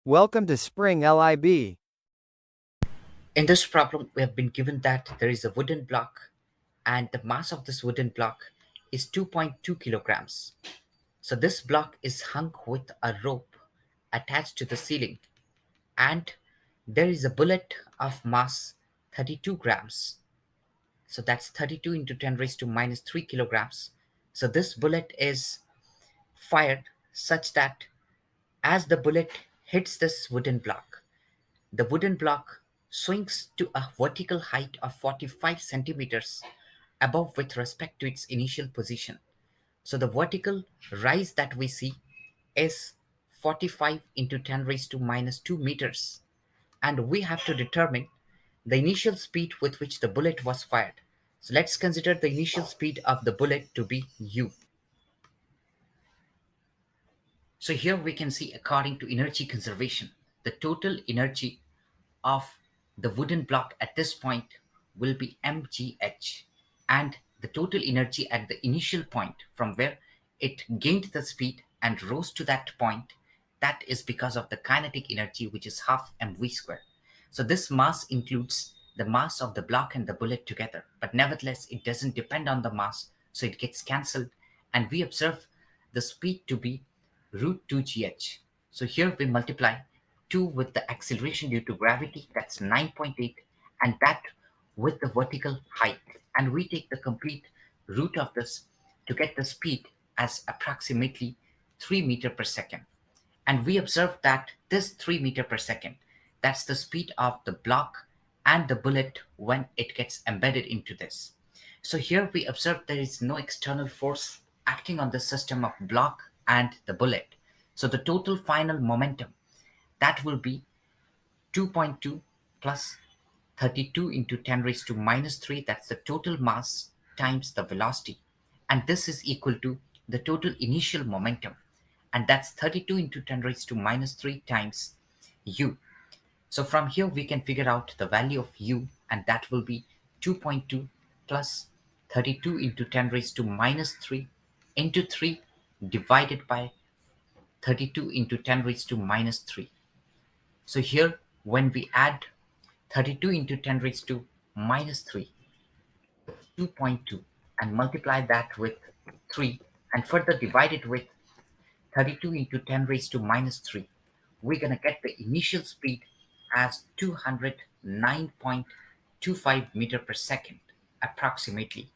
Welcome to Spring LIB. In this problem, we have been given that there is a wooden block and the mass of this wooden block is 2.2 kilograms. So this block is hung with a rope attached to the ceiling and there is a bullet of mass 32 grams. So that's 32 into 10 raised to minus 3 kilograms. So this bullet is fired such that as the bullet hits this wooden block, the wooden block swings to a vertical height of 45 centimeters above with respect to its initial position. So the vertical rise that we see is 45 into 10 raised to minus 2 meters. And we have to determine the initial speed with which the bullet was fired. So let's consider the initial speed of the bullet to be u. So here we can see, according to energy conservation, the total energy of the wooden block at this point will be mgh, and the total energy at the initial point from where it gained the speed and rose to that point, that is because of the kinetic energy, which is half mv square. So this mass includes the mass of the block and the bullet together, but nevertheless it doesn't depend on the mass, so it gets cancelled, and we observe the speed to be root 2gh. So here we multiply 2 with the acceleration due to gravity, that's 9.8, and that with the vertical height. And we take the complete root of this to get the speed as approximately 3 meter per second. And we observe that this 3 meter per second, that's the speed of the block and the bullet when it gets embedded into this. So here we observe there is no external force acting on the system of block and the bullet. So the total final momentum, that will be 2.2 plus 32 into 10 raised to minus 3, that's the total mass times the velocity, and this is equal to the total initial momentum, and that's 32 into 10 raised to minus 3 times u. So from here we can figure out the value of u, and that will be 2.2 plus 32 into 10 raised to minus 3 into 3 divided by 32 into 10 raised to minus 3. So here, when we add 32 into 10 raised to minus 3, 2.2, and multiply that with 3, and further divide it with 32 into 10 raised to minus 3, we're going to get the initial speed as 209.25 meter per second, approximately.